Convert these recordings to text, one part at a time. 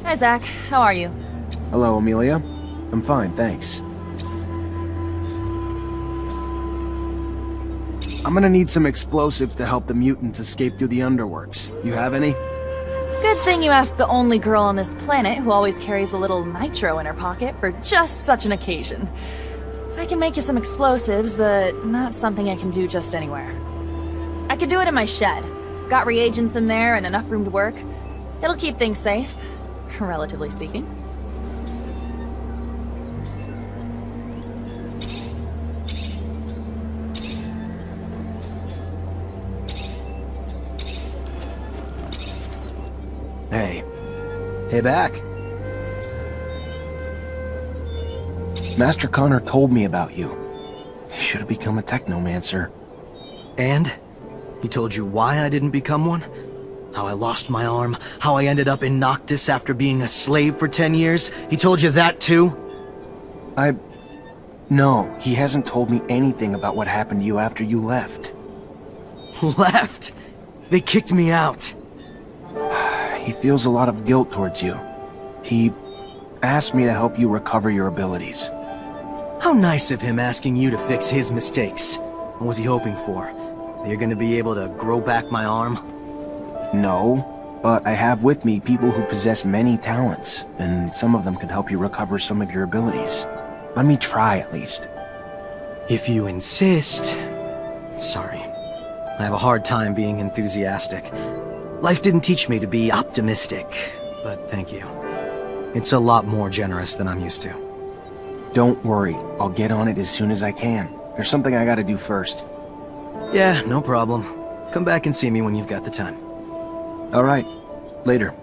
Hi, Zach. How are you? Hello, Amelia. I'm fine, thanks. I'm gonna need some explosives to help the mutants escape through the underworks. You have any? Good thing you asked the only girl on this planet who always carries a little nitro in her pocket for just such an occasion. I can make you some explosives, but not something I can do just anywhere. I could do it in my shed. Got reagents in there and enough room to work. It'll keep things safe, relatively speaking. Hey back. Master Connor told me about you. You should have become a Technomancer. And? He told you why I didn't become one? How I lost my arm? How I ended up in Noctis after being a slave for 10 years? He told you that too? No, he hasn't told me anything about what happened to you after you left. Left? They kicked me out. He feels a lot of guilt towards you. He asked me to help you recover your abilities. How nice of him asking you to fix his mistakes. What was he hoping for? That you're gonna be able to grow back my arm? No, but I have with me people who possess many talents, and some of them can help you recover some of your abilities. Let me try at least. If you insist. Sorry. I have a hard time being enthusiastic. Life didn't teach me to be optimistic, but thank you. It's a lot more generous than I'm used to. Don't worry, I'll get on it as soon as I can. There's something I gotta do first. Yeah, no problem. Come back and see me when you've got the time. All right, later.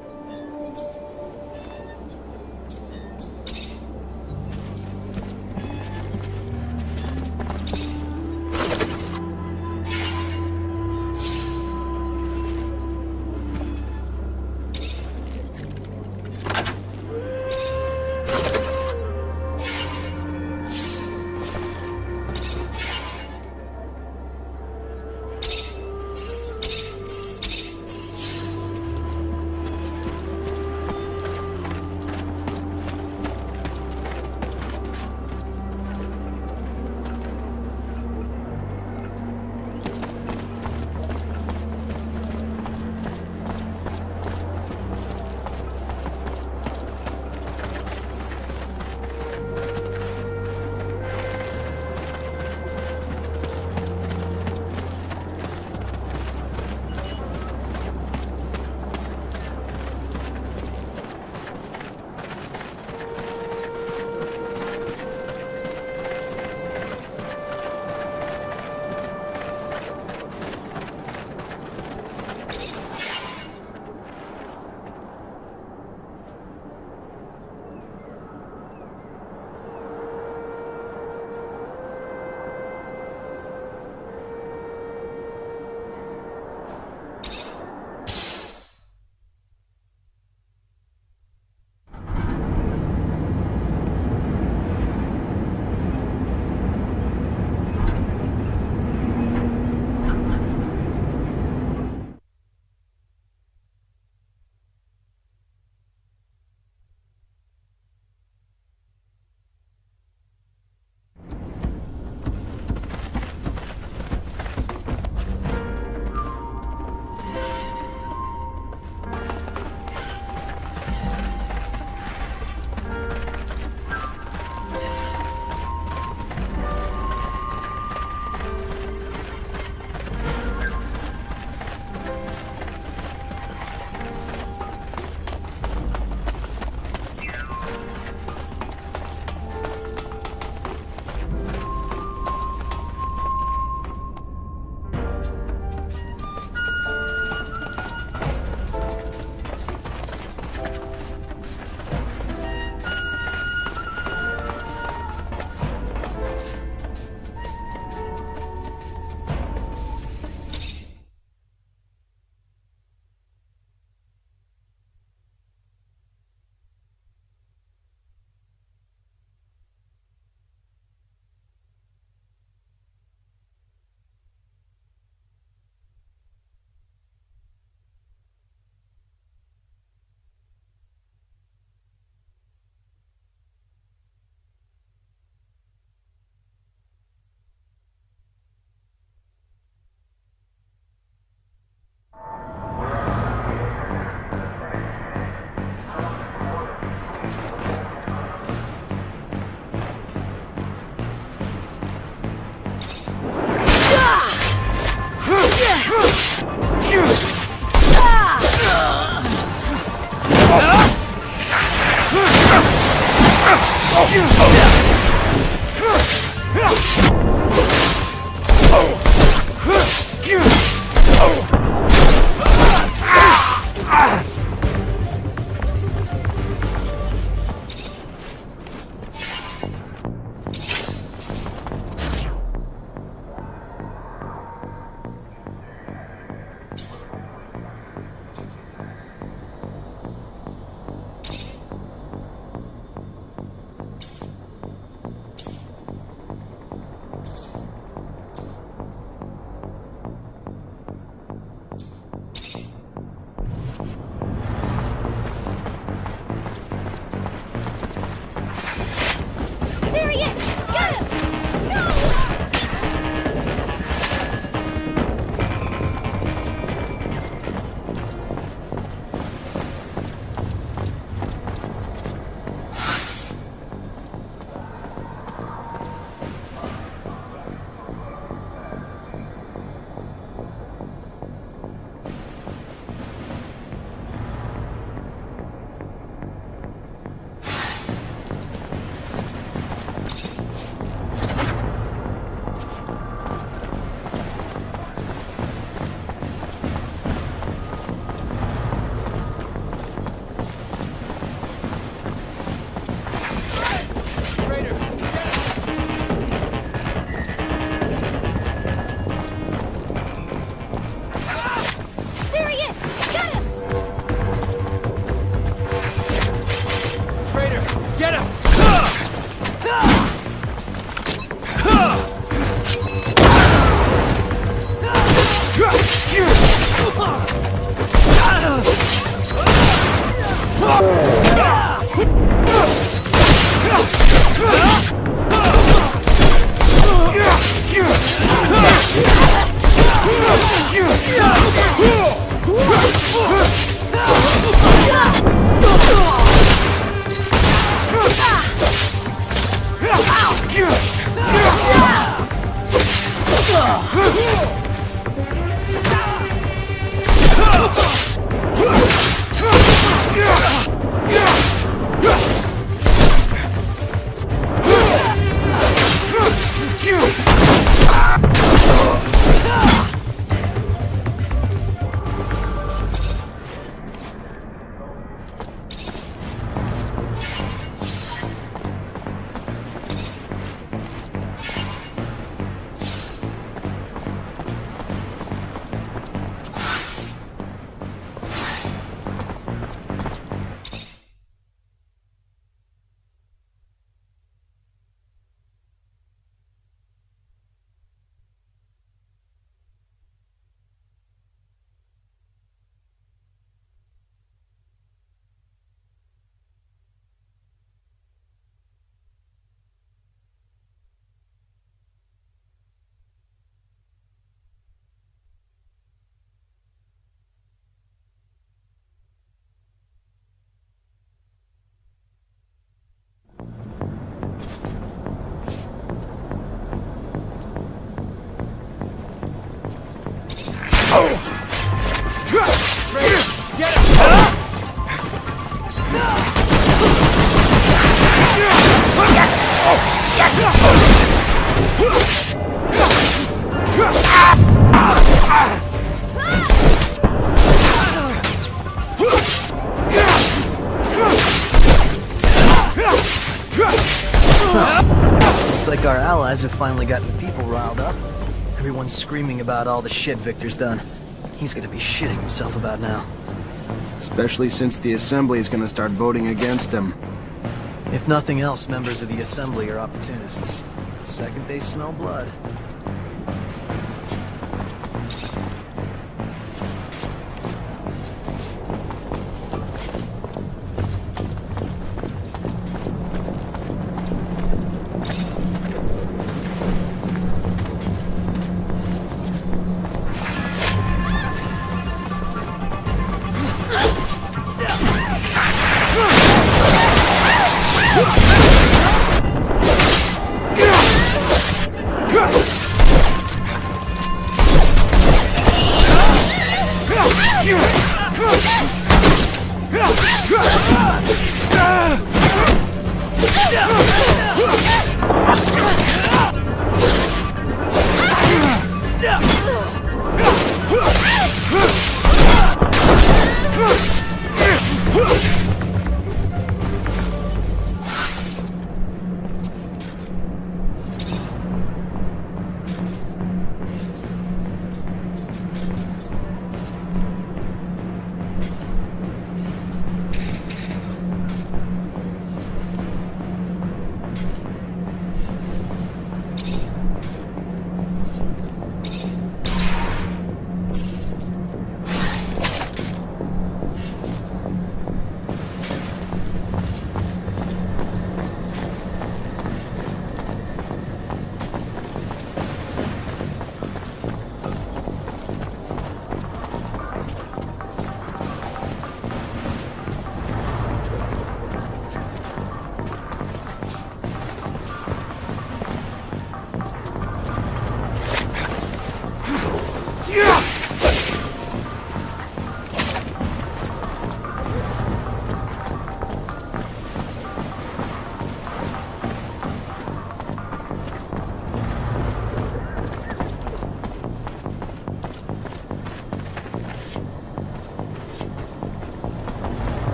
There he is! Get him! There he is! Get him! Traitor, get him! Looks like our allies have finally gotten the people riled up. Everyone's screaming about all the shit Victor's done. He's gonna be shitting himself about now. Especially since the Assembly is gonna start voting against him. If nothing else, members of the Assembly are opportunists. The second they smell blood.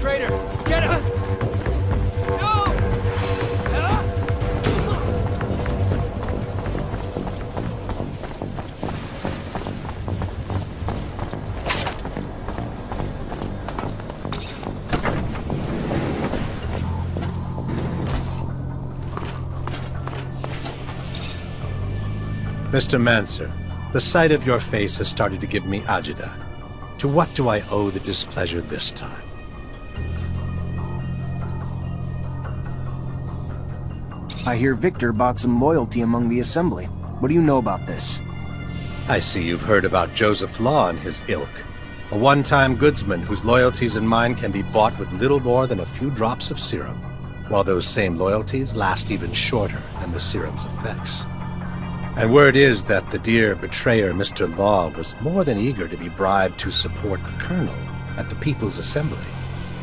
Traitor! Get him! No! Mr. Mancer, the sight of your face has started to give me agita. To what do I owe the displeasure this time? I hear Victor bought some loyalty among the Assembly. What do you know about this? I see you've heard about Joseph Law and his ilk. A one-time goodsman whose loyalties and mine can be bought with little more than a few drops of serum, while those same loyalties last even shorter than the serum's effects. And word is that the dear betrayer Mr. Law was more than eager to be bribed to support the Colonel at the People's Assembly.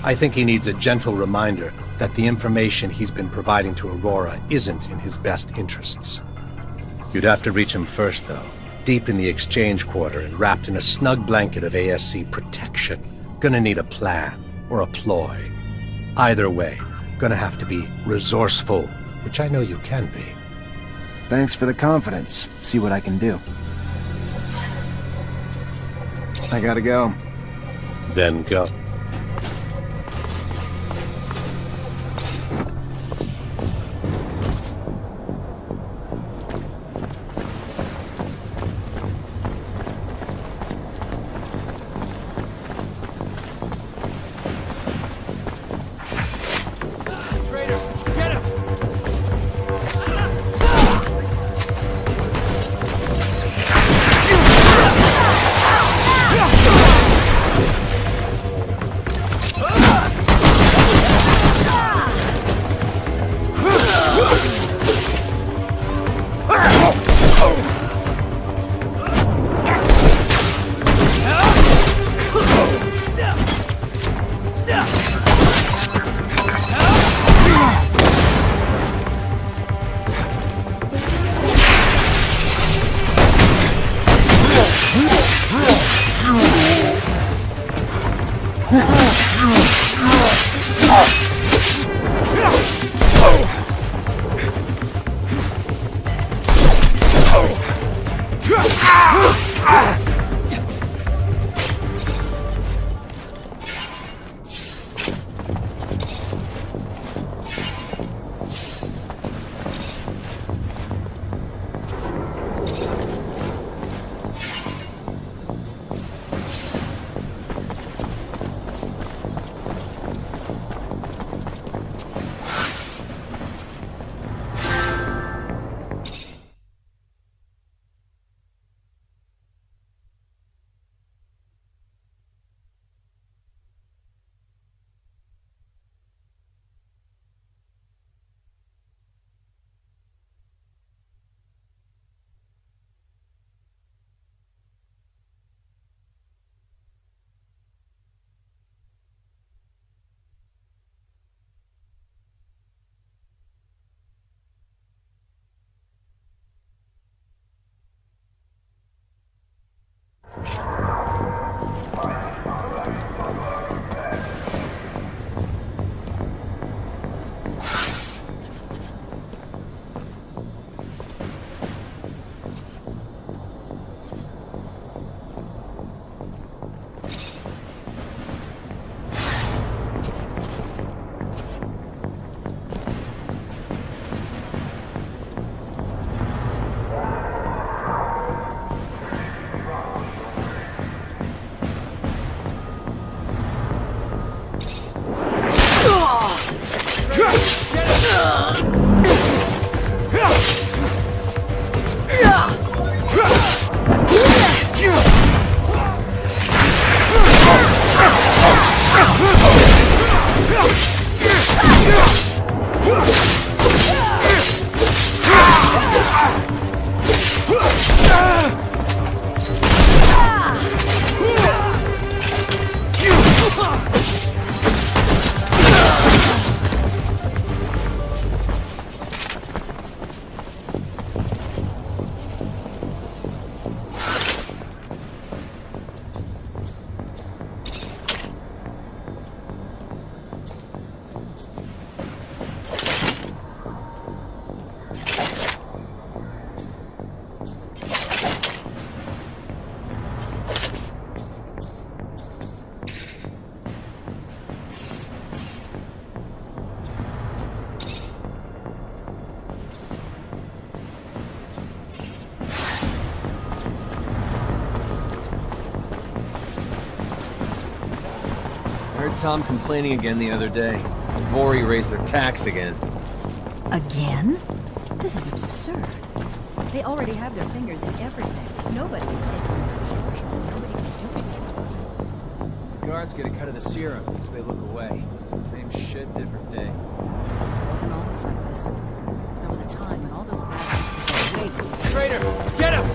I think he needs a gentle reminder that the information he's been providing to Aurora isn't in his best interests. You'd have to reach him first, though, deep in the exchange quarter and wrapped in a snug blanket of ASC protection. Gonna need a plan or a ploy. Either way, gonna have to be resourceful, which I know you can be. Thanks for the confidence. See what I can do. I gotta go. Then go. Traitor! Get him! Heard Tom complaining again the other day. Vori raised their tax again. Again? This is absurd. They already have their fingers in everything. Nobody is safe from that structure. Nobody can do it. The guards get a cut of the serum, so they look away. Same shit, different day. It wasn't always like this. There was a time when all those bastards were way. Traitor! Get him!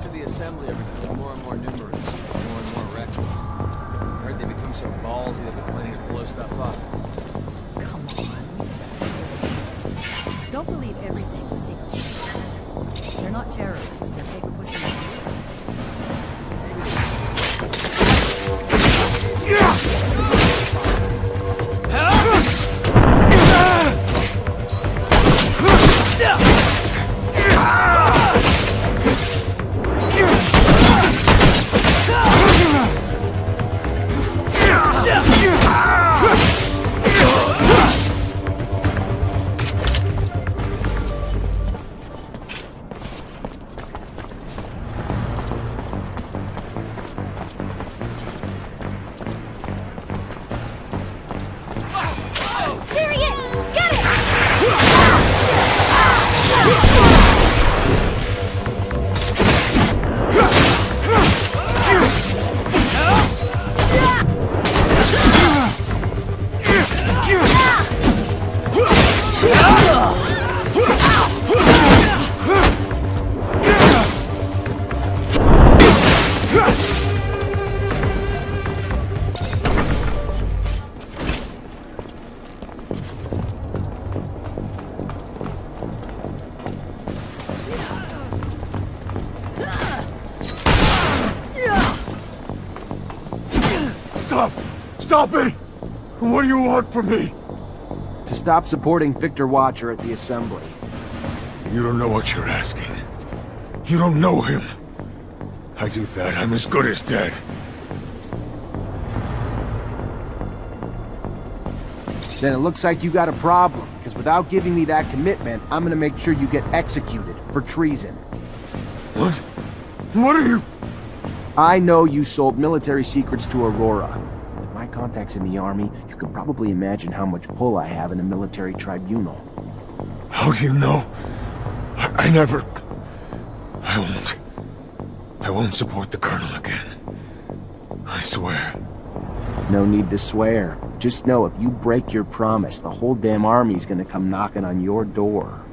To the assembly are becoming more and more numerous, more and more reckless. I heard they become so ballsy that they're planning to blow stuff up. Come on. Don't believe everything the secret service says. They're not terrorists. They're paper pushing. There he is! Got him! Stop! Stop it! What do you want from me? To stop supporting Victor Watcher at the assembly. You don't know what you're asking. You don't know him. I do that, I'm as good as dead. Then it looks like you got a problem, because without giving me that commitment, I'm gonna make sure you get executed for treason. What? What are you? I know you sold military secrets to Aurora. With my contacts in the army, you can probably imagine how much pull I have in a military tribunal. How do you know? I never... I won't support the Colonel again. I swear. No need to swear. Just know if you break your promise, the whole damn army's gonna come knocking on your door.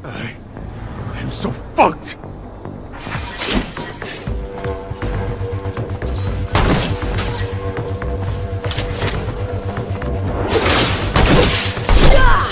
I'm so fucked! Ah!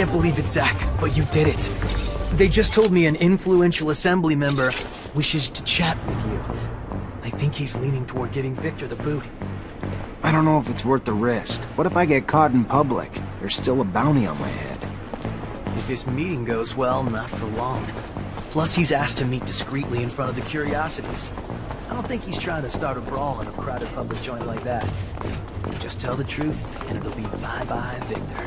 can't believe it, Zach, but you did it. They just told me an influential assembly member wishes to chat with you. I think he's leaning toward giving Victor the boot. I don't know if it's worth the risk. What if I get caught in public? There's still a bounty on my head. If this meeting goes well, not for long. Plus, he's asked to meet discreetly in front of the Curiosities. I don't think he's trying to start a brawl in a crowded public joint like that. Just tell the truth, and it'll be bye-bye, Victor.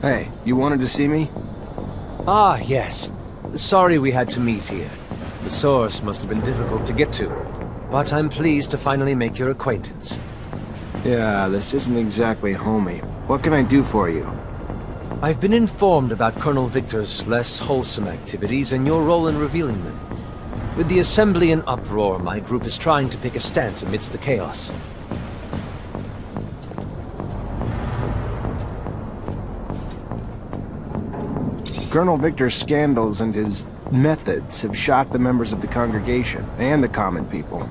Hey, you wanted to see me? Ah, yes. Sorry we had to meet here. The source must have been difficult to get to, but I'm pleased to finally make your acquaintance. Yeah, this isn't exactly homey. What can I do for you? I've been informed about Colonel Victor's less wholesome activities and your role in revealing them. With the Assembly in uproar, my group is trying to pick a stance amidst the chaos. Colonel Victor's scandals and his methods have shocked the members of the congregation and the common people.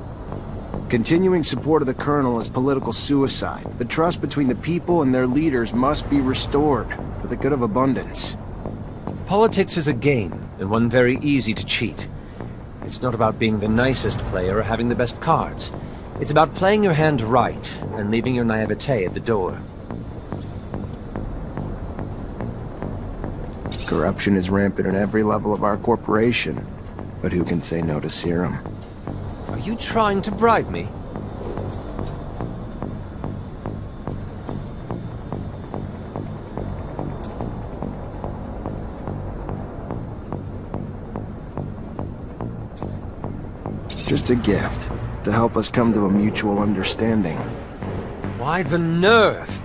Continuing support of the Colonel is political suicide. The trust between the people and their leaders must be restored for the good of abundance. Politics is a game, and one very easy to cheat. It's not about being the nicest player or having the best cards. It's about playing your hand right and leaving your naivete at the door. Corruption is rampant at every level of our corporation, but who can say no to serum? Are you trying to bribe me? Just a gift, to help us come to a mutual understanding. Why the nerve?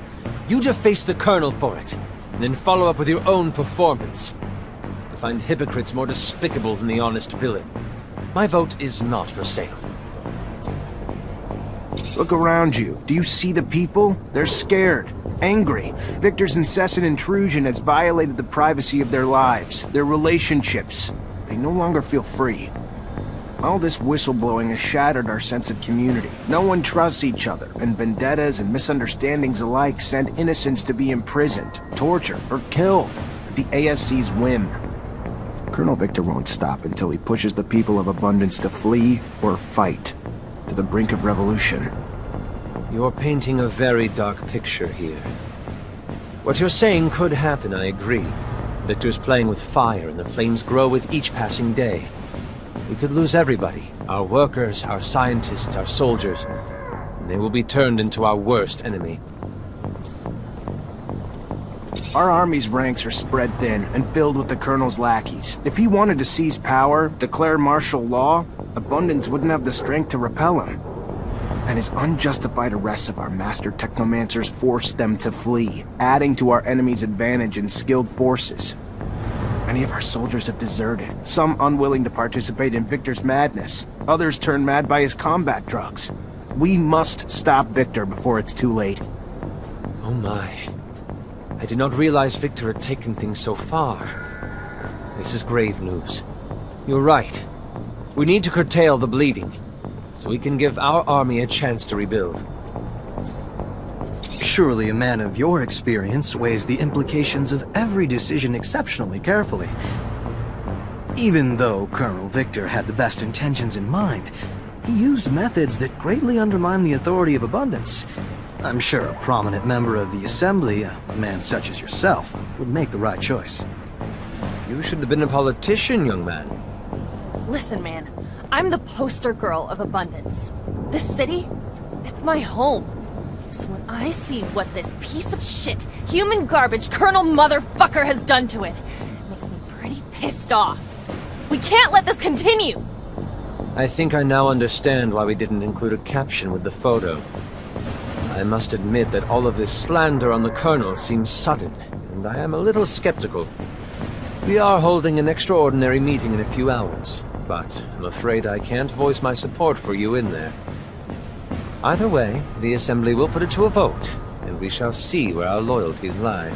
You deface the Colonel for it, and then follow up with your own performance. I find hypocrites more despicable than the honest villain. My vote is not for sale. Look around you. Do you see the people? They're scared, angry. Victor's incessant intrusion has violated the privacy of their lives, their relationships. They no longer feel free. All this whistleblowing has shattered our sense of community. No one trusts each other, and vendettas and misunderstandings alike send innocents to be imprisoned, tortured, or killed at the ASC's whim. Colonel Victor won't stop until he pushes the people of Abundance to flee or fight, to the brink of revolution. You're painting a very dark picture here. What you're saying could happen, I agree. Victor's playing with fire, and the flames grow with each passing day. We could lose everybody. Our workers, our scientists, our soldiers. And they will be turned into our worst enemy. Our army's ranks are spread thin and filled with the Colonel's lackeys. If he wanted to seize power, declare martial law, Abundance wouldn't have the strength to repel him. And his unjustified arrests of our master Technomancers forced them to flee, adding to our enemy's advantage in skilled forces. Many of our soldiers have deserted, some unwilling to participate in Victor's madness. Others turned mad by his combat drugs. We must stop Victor before it's too late. Oh my. I did not realize Victor had taken things so far. This is grave news. You're right. We need to curtail the bleeding, so we can give our army a chance to rebuild. Surely a man of your experience weighs the implications of every decision exceptionally carefully. Even though Colonel Victor had the best intentions in mind, he used methods that greatly undermine the authority of Abundance. I'm sure a prominent member of the Assembly, a man such as yourself, would make the right choice. You should have been a politician, young man. Listen, man. I'm the poster girl of Abundance. This city, it's my home. So when I see what this piece of shit, human garbage Colonel Motherfucker has done to it, it makes me pretty pissed off. We can't let this continue! I think I now understand why we didn't include a caption with the photo. I must admit that all of this slander on the Colonel seems sudden, and I am a little skeptical. We are holding an extraordinary meeting in a few hours, but I'm afraid I can't voice my support for you in there. Either way, the Assembly will put it to a vote, and we shall see where our loyalties lie.